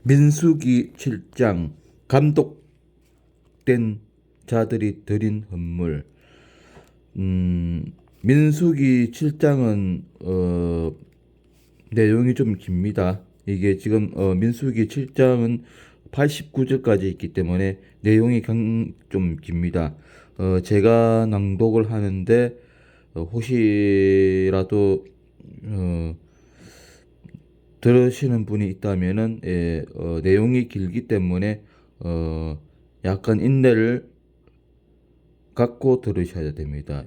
민수기 7장 감독된 자들이 드린 헌물. 민수기 7장은 내용이 좀 깁니다. 이게 지금 민수기 7장은 89절까지 있기 때문에 내용이 좀 깁니다. 제가 낭독을 하는데 혹시라도 들으시는 분이 있다면은 내용이 길기 때문에 약간 인내를 갖고 들으셔야 됩니다.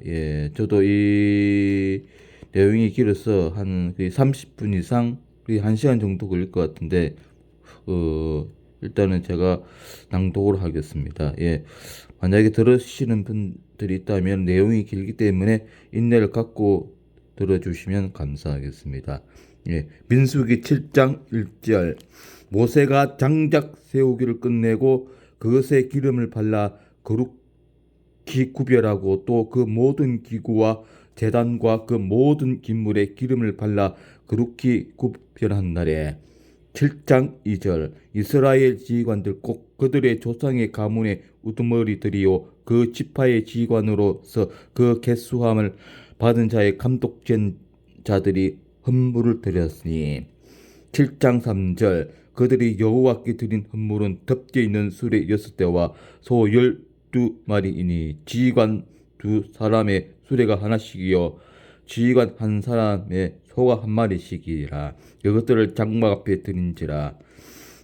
저도 이 내용이 길어서 한 30분 이상, 1시간 정도 걸릴 것 같은데 일단은 제가 낭독을 하겠습니다. 만약에 들으시는 분들이 있다면 내용이 길기 때문에 인내를 갖고 들어주시면 감사하겠습니다. 민수기 7장 1절. 모세가 장작 세우기를 끝내고 그것에 기름을 발라 거룩히 구별하고 또 그 모든 기구와 제단과 그 모든 기물에 기름을 발라 거룩히 구별한 날에 7장 2절. 이스라엘 지휘관들 꼭 그들의 조상의 가문의 우두머리들이요 그 지파의 지휘관으로서 그 계수함을 받은 자의 감독된 자들이 헌물을 드렸으니 7장 3절. 그들이 여호와께 드린 헌물은 덮개 있는 수레 6대와 소 12마리이니 지휘관 2사람의 수레가 하나씩이요 지휘관 1사람의 소가 1마리씩이라. 이것들을 장막 앞에 드린지라.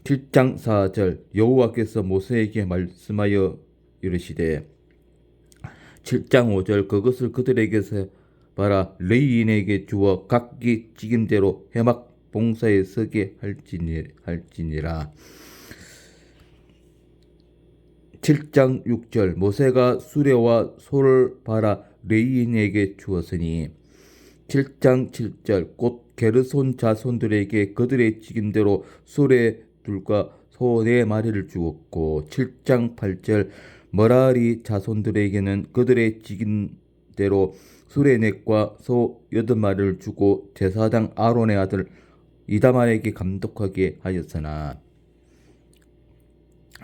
7장 4절. 여호와께서 모세에게 말씀하여 이르시되 7장 5절. 그것을 그들에게서 봐라 레위인에게 주어 각기 직임대로 회막 봉사에 서게 할지니라. 7장 6절. 모세가 수레와 소를 봐라 레위인에게 주었으니 7장 7절. 곧 게르손 자손들에게 그들의 직임대로 수레 둘과 소 4마리를 주었고 7장 8절. 머라리 자손들에게는 그들의 직임대로 수레 4과 소 8마리를 주고 제사장 아론의 아들 이다말에게 감독하게 하였으나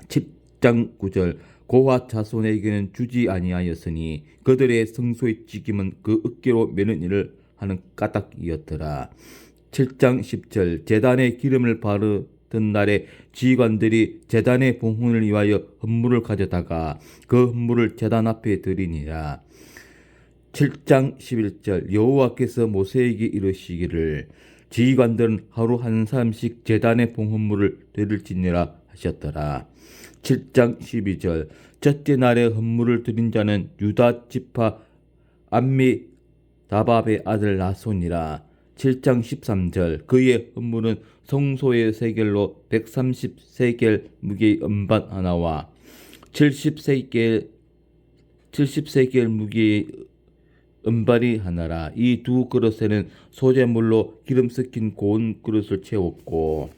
10장 9절. 고핫 자손에게는 주지 아니하였으니 그들의 성소의 직임은 그 어깨로 매는 일을 하는 까닭이었더라. 7장 10절. 제단에 기름을 바르던 날에 지휘관들이 제단의 봉헌을 위하여 헌물을 가져다가 그 헌물을 제단 앞에 드리니라. 7장 11절. 여호와께서 모세에게 이르시기를 지휘관들은 하루 한 사람씩 제단의 봉헌물을 드릴지니라 하셨더라. 7장 12절. 첫째 날에 헌물을 드린 자는 유다 지파 암미다밥의 아들 나손이라. 7장 13절. 그의 헌물은 성소의 세겔로 130세겔 무게의 음반 하나와 70세겔 무게의 은발이 하나라. 이 두 그릇에는 소재물로 기름 섞인 고운 그릇을 채웠고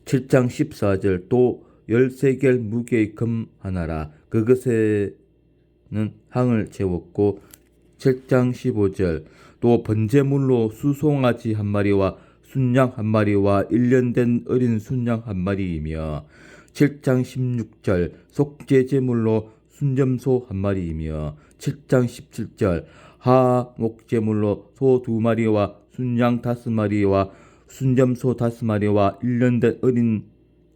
7장 14절. 또 10세겔 무게의 금 하나라. 그것에는 향을 채웠고 7장 15절. 또 번제물로 수송아지 1마리와 순양 1마리와 1년 된 어린 순양 1마리이며 7장 16절. 속죄제물로 순점소 1마리이며 7장 17절. 하목제물로 소 2마리와 순양 5마리와 순점소 5마리와 1년 된 어린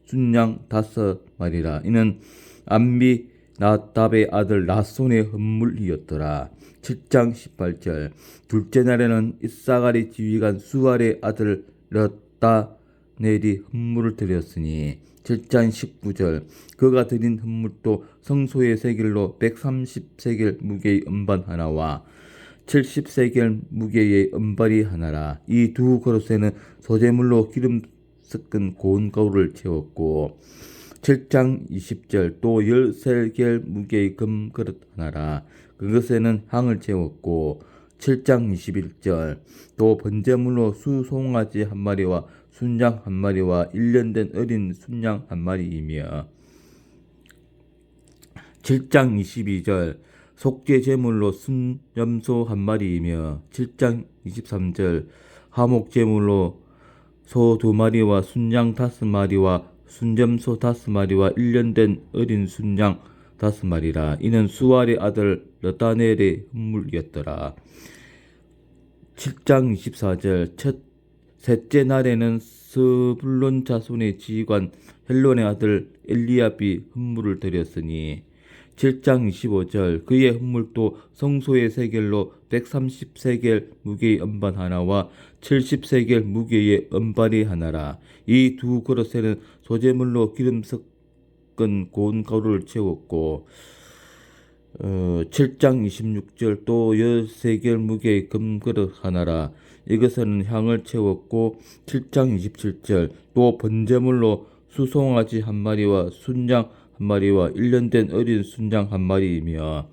순양 5마리라. 이는 암미나답의 아들 나손의 헌물이었더라. 7장 18절. 둘째 날에는 이사가리 지휘관 수알의 아들 르다넬이 헌물을 드렸으니 7장 19절. 그가 드린 헌물도 성소의 세겔로 130세겔 무게의 음반 하나와 70세겔 무게의 은발이 하나라. 이 두 그릇에는 소재물로 기름 섞은 고운 가루를 채웠고 7장 20절. 또 10세겔 무게의 금 그릇 하나라. 그것에는 향을 채웠고 7장 21절. 또 번제물로 수송아지 1마리와 순양 1마리와 1년 된 어린 순양 1마리이며 7장 22절. 속죄제물로 순염소 1마리이며 7장 23절. 하목제물로 소 2마리와 순양 5마리와 순점소 5마리와 1년 된 어린 순양 5마리라. 이는 수알의 아들 너다넬의 헌물이었더라. 7장 24절 셋째 날에는 스불론 자손의 지휘관 헬론의 아들 엘리압이 헌물을 드렸으니 7장 25절 그의 헌물도 성소의 세겔로 130세겔 무게의 은반 하나와 70세겔 무게의 은발이 하나라. 이 두 그릇에는 소재물로 기름 섞은 고운 가루를 채웠고 7장 26절 또 13개월 무게의 금그릇 하나라. 이것에는 향을 채웠고 7장 27절 또 번제물로 수송아지 한 마리와 순양 한 마리와 1년 된 어린 순양 한 마리이며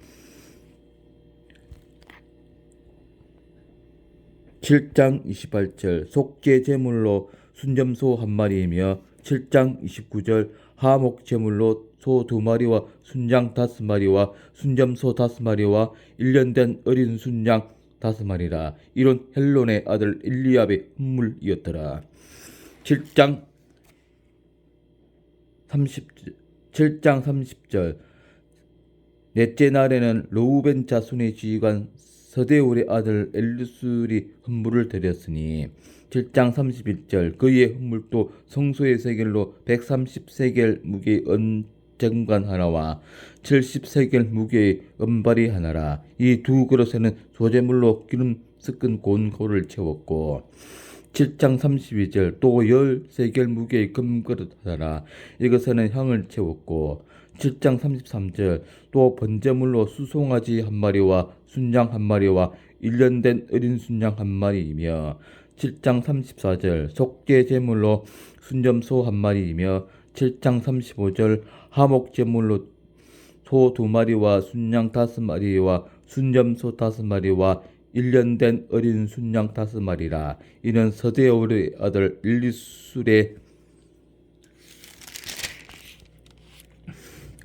7장 28절 속죄 제물로 순점소 한 마리이며 7장 29절 하목 제물로 소 2마리와 순양 5마리와 순점소 5마리와 1년 된 어린 순양 5마리라. 이런 헬론의 아들 엘리압의 헌물이었더라. 7장 30절 넷째 날에는 르우벤 자손의 지휘관 서데울의 아들 엘리술이 헌물을 드렸으니 7장 31절 그의 헌물도 성소의 세겔로 130세겔 무게의 은쟁관 하나와 70세겔 무게의 은발이 하나라. 이 두 그릇에는 소재물로 기름 섞은 고운 가루를 채웠고 7장 32절 또 10세겔 무게의 금그릇 하나라. 이것에는 향을 채웠고 7장 33절 또 번제물로 수송아지 한 마리와 순양 한 마리와 1년 된 어린 순양 한 마리이며 7장 34절 속죄 제물로 순점소 한 마리이며 7장 35절 하목 제물로 소 2마리와 순양 5마리와 순점소 5마리와 1년 된 어린 순양 5마리라. 이는 서데울의 아들 엘리술의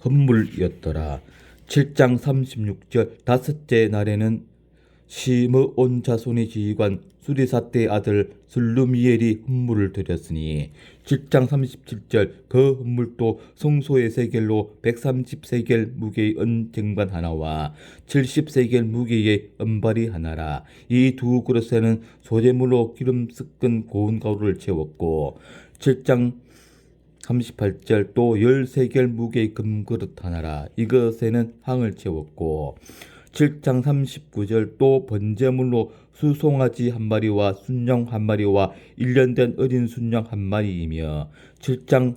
헌물이었더라. 7장 36절 다섯째 날에는 시므온 자손의 지휘관 수리사떼의 아들 슬루미엘이 헌물을 드렸으니 7장 37절 그 헌물도 성소의 세겔로 130세겔 무게의 은쟁반 하나와 70세겔 무게의 은발이 하나라. 이 두 그릇에는 소재물로 기름 섞은 고운 가루를 채웠고 7장 38절 또 13개월 무게의 금그릇 하나라. 이것에는 향을 채웠고 7장 39절 또 번제물로 수송아지 한 마리와 순양 한 마리와 1년 된 어린 순양 한 마리이며 7장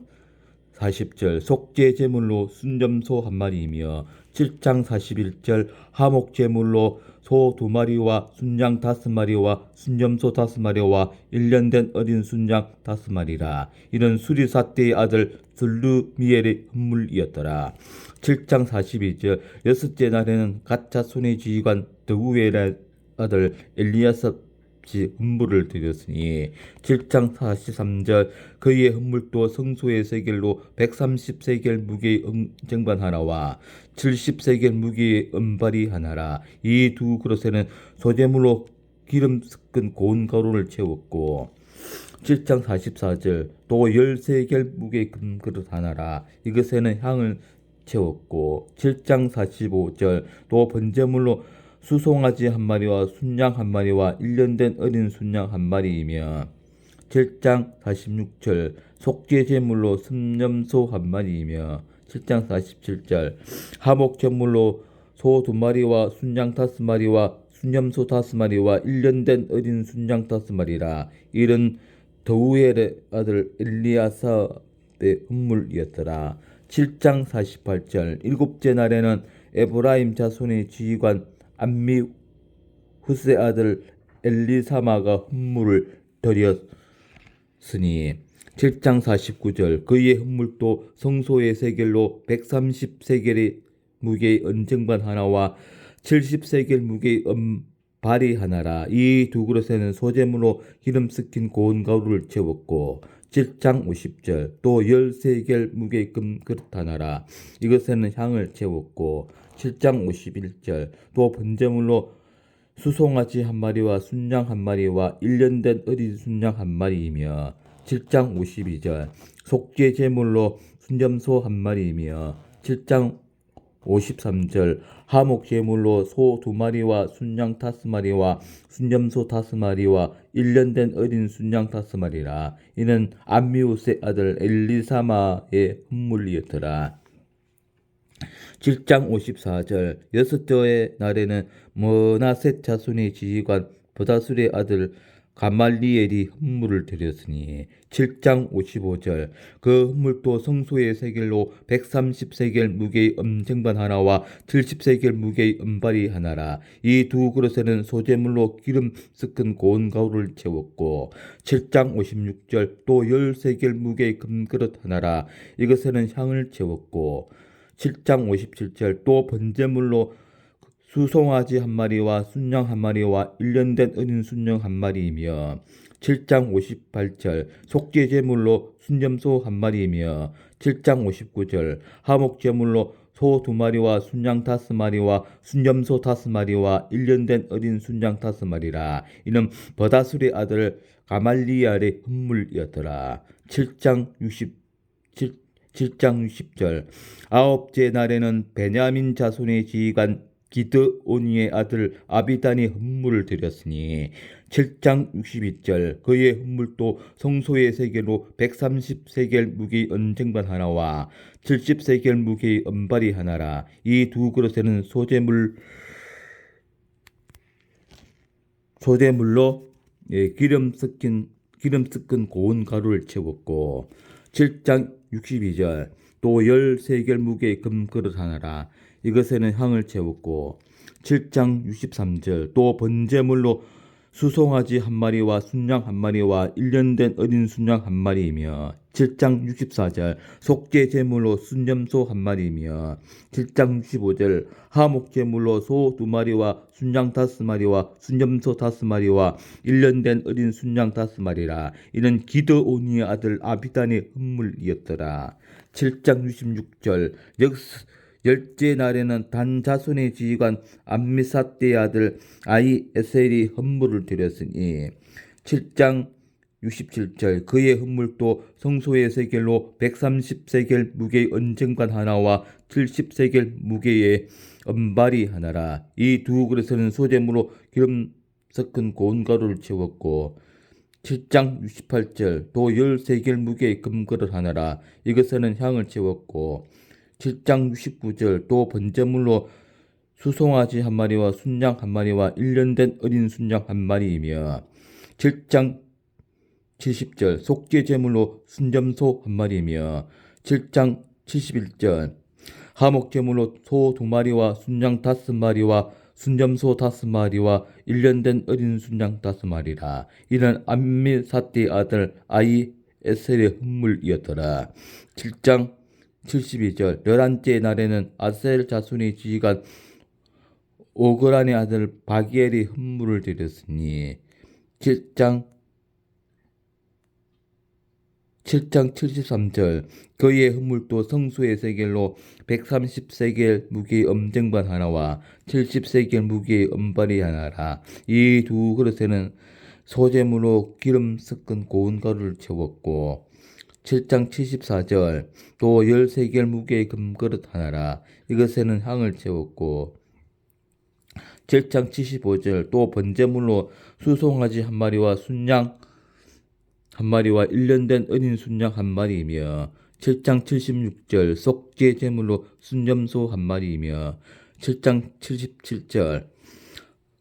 40절 속죄 제물로 순점소 한 마리이며 7장 41절 하목 제물로 소 2마리와 순양 5마리와 순점소 5마리와 1년 된 어린 순양 5마리라. 이는 수리사떼의 아들 슬루미엘의 헌물이었더라. 7장 42절 여섯째 날에는 갓 자손의 지휘관 드우엘의 아들 엘리야삽이 헌물을 드렸으니 7장 43절 그의 헌물도 성소의 세겔로 130세겔 무게의 은쟁반 하나와 70세겔 무게의 은발이 하나라. 이 두 그릇에는 소재물로 기름 섞은 고운 가루를 채웠고 7장 44절 또 13개월 무게의 금그릇 하나라. 이것에는 향을 채웠고 7장 45절 또 번제물로 수송아지 한 마리와 순양 한 마리와 1년 된 어린 순양 한 마리이며 7장 46절 속죄 제물로 순념소 한 마리이며 7장 47절 하목 제물로 소 2마리와 순양 5마리와 순념소 5마리와 1년 된 어린 순양 5마리라. 이는 드우엘의 아들 엘리야삽의 헌물이었더라. 7장 48절 일곱째 날에는 에브라임 자손의 지휘관 암미후스의 아들 엘리사마가 헌물을 드렸으니 7장 49절 그의 헌물도 성소의 세겔로 130세겔의 무게의 은쟁반 하나와 70세겔 무게의 은발이 하나라. 이 두 그릇에는 소재물로 기름 섞인 고운 가루를 채웠고 7장 50절 또 13개월 무게의 금그릇 하나라. 이것에는 향을 채웠고 7장 51절 또 번제물로 수송아지 한 마리와 순양 한 마리와 1년 된 어린 순양 한 마리이며 7장 52절 속죄 제물로 순염소 한 마리이며 7장 53절 하목 제물로 소 2마리와 순양 5마리와 순염소 5마리와 1년 된 어린 순양 5마리라. 이는 암미우스의 아들 엘리사마의 헌물이었더라. 7장 54절 여섯째의 날에는 머나셋 자손의 지휘관 버다술의 아들 가말리엘이 헌물을 드렸으니 7장 55절 그 헌물도 성소의 세겔로 130세겔 무게의 엄쟁반 하나와 70세겔 무게의 은발이 하나라. 이 두 그릇에는 소재물로 기름 섞은 고운 가루를 채웠고 7장 56절 또 10세겔 무게의 금그릇 하나라. 이것에는 향을 채웠고 7장 57절 또 번제물로 수송아지 한 마리와 순양 한 마리와 1년 된 어린 순양 한 마리이며 7장 58절 속죄제물로 순염소 한 마리이며 7장 59절 하목제물로 소 2마리와 순양 5마리와 순염소 5마리와 1년 된 어린 순양 5마리라. 이는 버다술의 아들 가말리알의 헌물이었더라. 7장 60절 아홉째 날에는 베냐민 자손의 지휘관 기드오니의 아들 아비단이 헌물을 드렸으니 7장 62절 그의 헌물도 성소의 세겔로 130세겔 무게의 언쟁반 하나와 70세겔 무게의 은발이 하나라. 이 두 그릇에는 소재물로 기름 섞은 고운 가루를 채웠고 7장 62절 또 10세겔 무게의 금그릇 하나라. 이것에는 향을 채웠고 7장 63절 또 번제물로 수송아지 한 마리와 순양 한 마리와 1년 된 어린 순양 한 마리이며 7장 64절 속죄 제물로 순염소 한 마리이며 7장 65절 하목 제물로 소 2마리와 순양 5마리와 순염소 5마리와 1년 된 어린 순양 5마리라. 이는 기드오니의 아들 아비단의 헌물이었더라. 7장 66절 열째 날에는 단 자손의 지휘관 암미사대의 아들 아히에셀이 헌물을 드렸으니 7장 67절 그의 헌물도 성소의 세겔로 130세겔 무게의 언쟁관 하나와 70세겔 무게의 은발이 하나라. 이 두 그릇에는 소재물로 기름 섞은 고운 가루를 채웠고 7장 68절 또 10세겔 무게의 금그릇 하나라. 이것에는 향을 채웠고 7장 69절 또 번제물로 수송아지 한 마리와 순양 한 마리와 1년 된 어린 순양 한 마리이며 7장 70절 속죄 제물로 순점소 한 마리이며 7장 71절 하목 제물로 소 2마리와 순양 5마리와 순점소 5마리와 1년 된 어린 순양 5마리라. 이는 암미사띠의 아들 아히에셀의 헌물이었더라. 7장 72절 11째 날에는 아셀 자손의 지휘관 오그란의 아들 바기엘이 헌물을 드렸으니 7장 73절 그의 헌물도 성소의 세겔로 130세겔 무게의 엄쟁반 하나와 70세겔 무게의 은발이 하나라. 이 두 그릇에는 소재물로 기름 섞은 고운 가루를 채웠고 7장 74절 또 10세겔 무게의 금그릇 하나라. 이것에는 향을 채웠고 7장 75절 또 번제물로 수송아지 한 마리와 순양 한 마리와 1년 된 어린 순양 한 마리이며 7장 76절 속죄 제물로 순염소 한 마리이며 7장 77절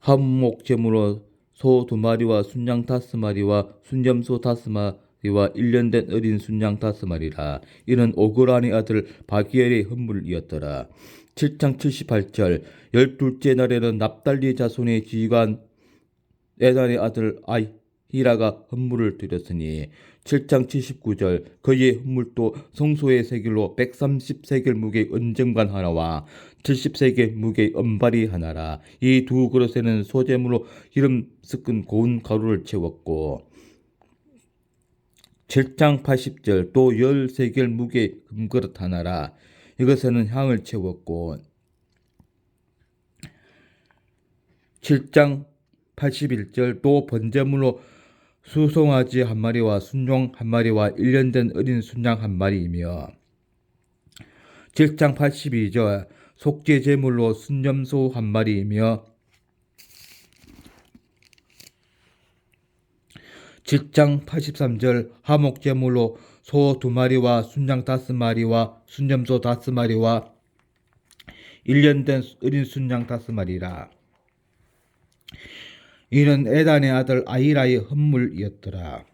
한목 제물로 소 2마리와 순양 5마리와 순염소 5마리와 1년 된 어린 순양 5마리라. 이는 오그란의 아들 바기엘의 헌물이었더라. 7장 78절 12째 날에는 납달리 자손의 지휘관 에단의 아들 아히라가 헌물을 드렸으니 7장 79절 그의 헌물도 성소의 세겔로 130세겔 무게의 언쟁관 하나와 70세겔 무게의 은발이 하나라. 이 두 그릇에는 소재물로 기름 섞은 고운 가루를 채웠고 7장 80절 또 10세겔 무게의 금그릇 하나라. 이것에는 향을 채웠고 7장 81절 또 번제물로 수송아지 한 마리와 순종 한 마리와 1년 된 어린 순양 한 마리이며 7장 82절 속죄 제물로 순염소 한 마리이며 7장 83절 화목 제물로 소 2마리와 순양 5마리와 순염소 5마리와 1년 된 어린 순양 5마리라. 이는 에단의 아들 아히라의 헌물이었더라.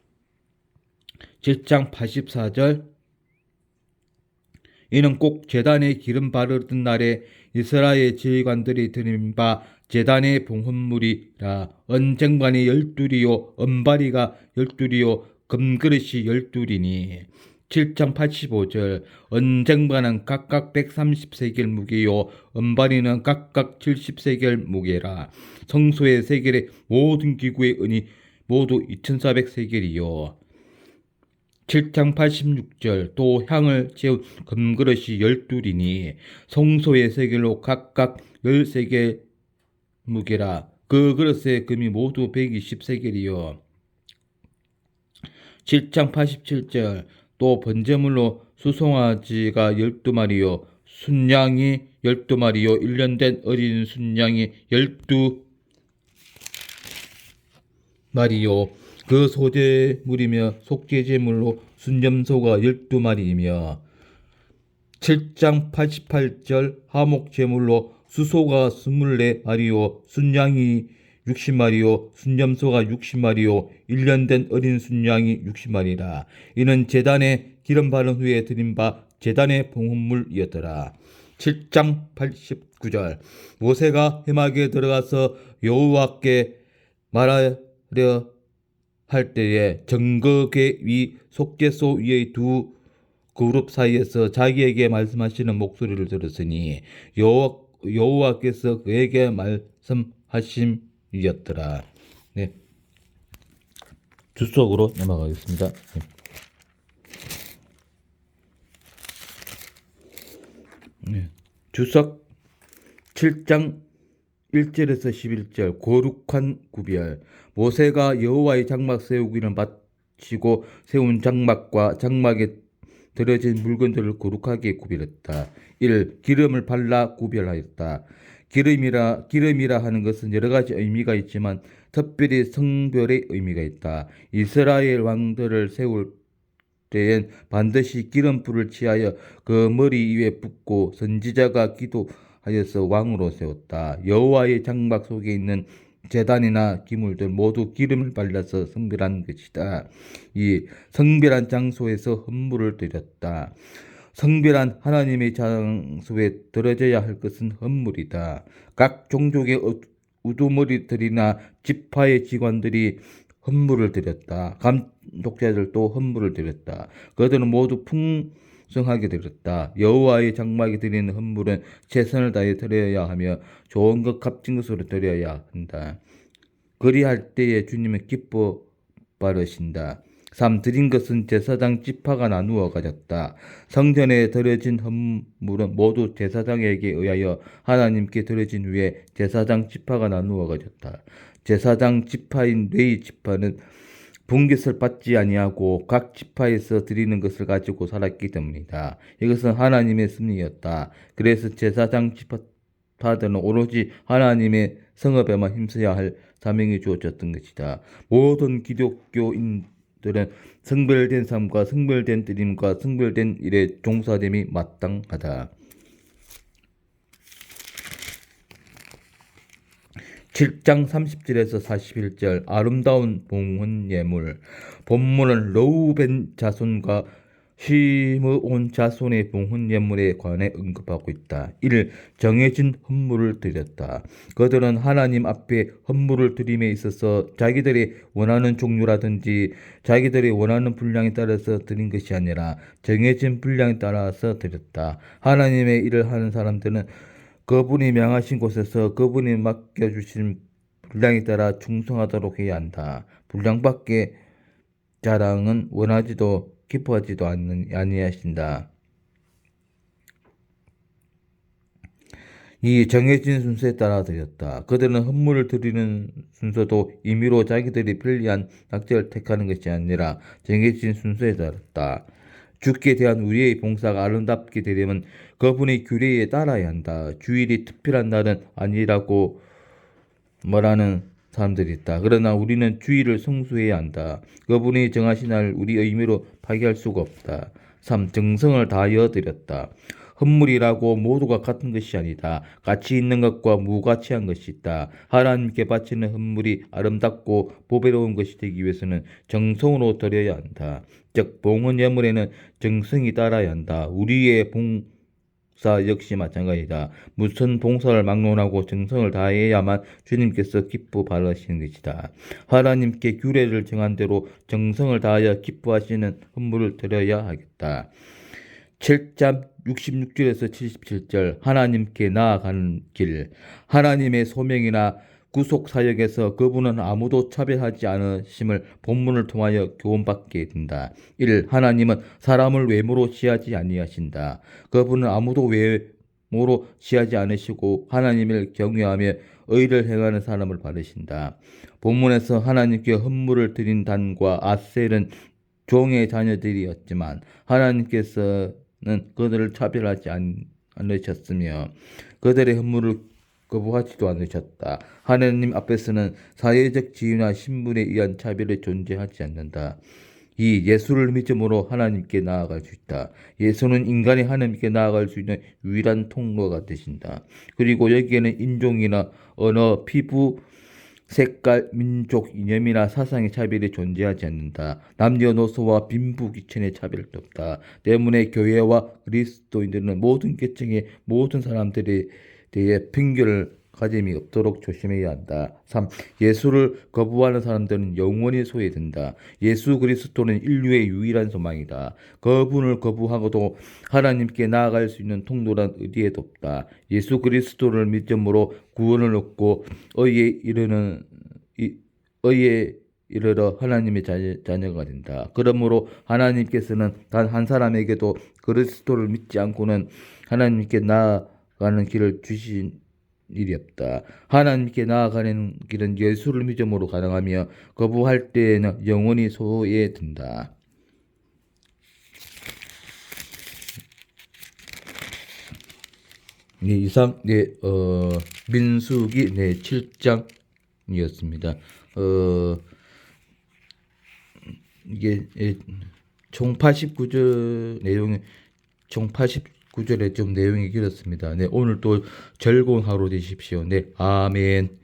7장 84절 이는 꼭 제단에 기름 바르던 날에 이스라엘 지휘관들이 드린 바 제단의 봉헌물이라. 언쟁반이 12리요 은바리가 12리요 금그릇이 12리니 7장 85절 언쟁반은 각각 130세겔 무게요 은바리는 각각 70세겔 무게라. 성소의 세겔의 모든 기구의 은이 모두 2400세겔이요 7장 86절 또 향을 채운 금그릇이 12리니 성소의 세겔로 각각 10세겔 무게라. 그 그릇의 금이 모두 120세겔이요 7장 87절 또 번제물로 수송아지가 12마리요 순양이 12마리요 1년 된 어린 순양이 12마리요 그 소제물이며 속죄제물로 순염소가 12마리이며 7장 88절 화목제물로 수소가 24마리요 순양이 60마리요 순염소가 60마리요 1년 된 어린 순양이 60마리라. 이는 제단에 기름 바른 후에 드린 바 제단의 봉헌물이었더라. 7장 89절 모세가 회막에 들어가서 여호와께 말하려 할 때에 정거계 위 속죄소 위의 두 그룹 사이에서 자기에게 말씀하시는 목소리를 들었으니 여호와께서 그에게 말씀하심이었더라. 네. 주석으로 넘어가겠습니다. 네. 네. 주석 7장 1절에서 11절 거룩한 구별 모세가 여호와의 장막 세우기를 마치고 세운 장막과 장막에 들어진 물건들을 거룩하게 구별했다. 1. 기름을 발라 구별하였다. 기름이라 하는 것은 여러 가지 의미가 있지만 특별히 성별의 의미가 있다. 이스라엘 왕들을 세울 때엔 반드시 기름불을 취하여 그 머리 위에 붓고 선지자가 기도하여서 왕으로 세웠다. 여호와의 장막 속에 있는 제단이나 기물들 모두 기름을 발라서 성별한 것이다. 2. 성별한 장소에서 헌물을 드렸다. 성별한 하나님의 장소에 드려져야 할 것은 헌물이다. 각 종족의 우두머리들이나 지파의 직원들이 헌물을 드렸다. 감독자들도 헌물을 드렸다. 그들은 모두 풍성하게 드렸다. 여호와의 장막에 드리는 헌물은 최선을 다해 드려야 하며 좋은 것 값진 것으로 드려야 한다. 그리할 때에 주님은 기뻐 바르신다. 3. 드린 것은 제사장 지파가 나누어 가졌다. 성전에 드려진 헌물은 모두 제사장에게 의하여 하나님께 드려진 후에 제사장 지파가 나누어 가졌다. 제사장 지파인 레위 지파는 분깃을 받지 아니하고 각 지파에서 드리는 것을 가지고 살았기 때문이다. 이것은 하나님의 섭리였다. 그래서 제사장 지파들은 오로지 하나님의 성업에만 힘써야 할 사명이 주어졌던 것이다. 모든 기독교인들은 성별된 삶과 성별된 드림과 성별된 일에 종사됨이 마땅하다. 7장 30절에서 41절 아름다운 봉헌 예물 본문은 르우벤 자손과 시므온 자손의 봉헌 예물에 관해 언급하고 있다. 1. 정해진 헌물을 드렸다. 그들은 하나님 앞에 헌물을 드림에 있어서 자기들이 원하는 종류라든지 자기들이 원하는 분량에 따라서 드린 것이 아니라 정해진 분량에 따라서 드렸다. 하나님의 일을 하는 사람들은 그분이 명하신 곳에서 그분이 맡겨주신 분량에 따라 충성하도록 해야 한다. 분량 밖의 자랑은 원하지도 기뻐하지도 아니하신다. 이 정해진 순서에 따라 드렸다. 그들은 헌물을 드리는 순서도 임의로 자기들이 편리한 낙제를 택하는 것이 아니라 정해진 순서에 따랐다. 주께 대한 우리의 봉사가 아름답게 되려면 그분의 규례에 따라야 한다. 주일이 특별한 날은 아니라고 말하는 사람들이 있다. 그러나 우리는 주일을 성수해야 한다. 그분이 정하신 날 우리 의미로 파기할 수가 없다. 3. 정성을 다하여 드렸다. 헌물이라고 모두가 같은 것이 아니다. 가치 있는 것과 무가치한 것이 있다. 하나님께 바치는 헌물이 아름답고 보배로운 것이 되기 위해서는 정성으로 드려야 한다. 즉 봉헌 예물에는 정성이 따라야 한다. 우리의 봉사 역시 마찬가지다. 무슨 봉사를 막론하고 정성을 다해야만 주님께서 기뻐 받으시는 것이다. 하나님께 규례를 정한 대로 정성을 다하여 기뻐하시는 헌물을 드려야 하겠다. 7장 66절에서 77절 하나님께 나아가는 길. 하나님의 소명이나 구속 사역에서 그분은 아무도 차별하지 않으심을 본문을 통하여 교훈받게 된다. 1. 하나님은 사람을 외모로 취하지 아니하신다. 그분은 아무도 외모로 취하지 않으시고 하나님을 경외하며 의를 행하는 사람을 바르신다. 본문에서 하나님께 헌물을 드린 단과 아셀은 종의 자녀들이었지만 하나님께서는 그들을 차별하지 않으셨으며 그들의 헌물을 거부하지도 않으셨다. 하나님 앞에서는 사회적 지위나 신분에 의한 차별이 존재하지 않는다. 이 예수를 믿음으로 하나님께 나아갈 수 있다. 예수는 인간이 하나님께 나아갈 수 있는 유일한 통로가 되신다. 그리고 여기에는 인종이나 언어, 피부, 색깔, 민족, 이념이나 사상의 차별이 존재하지 않는다. 남녀노소와 빈부귀천의 차별도 없다. 때문에 교회와 그리스도인들은 모든 계층의 모든 사람들에 대해 편견을 가짐이 없도록 조심해야 한다. 3. 예수를 거부하는 사람들은 영원히 소외된다. 예수 그리스도는 인류의 유일한 소망이다. 그분을 거부하고도 하나님께 나아갈 수 있는 통로란 어디에도 없다. 예수 그리스도를 믿음으로 구원을 얻고 의에 이르러 하나님의 자녀가 된다. 그러므로 하나님께서는 단 한 사람에게도 그리스도를 믿지 않고는 하나님께 나아가는 길을 주신 일이 없다. 하나님께 나아가는 길은 예수를 믿음으로 가능하며 거부할 때에는 영원히 소외된다. 네, 이상 민수기 7장이었습니다. 이게 총 89절 내용이 총 89절에 좀 내용이 길었습니다. 네, 오늘 또 즐거운 하루 되십시오. 네, 아멘.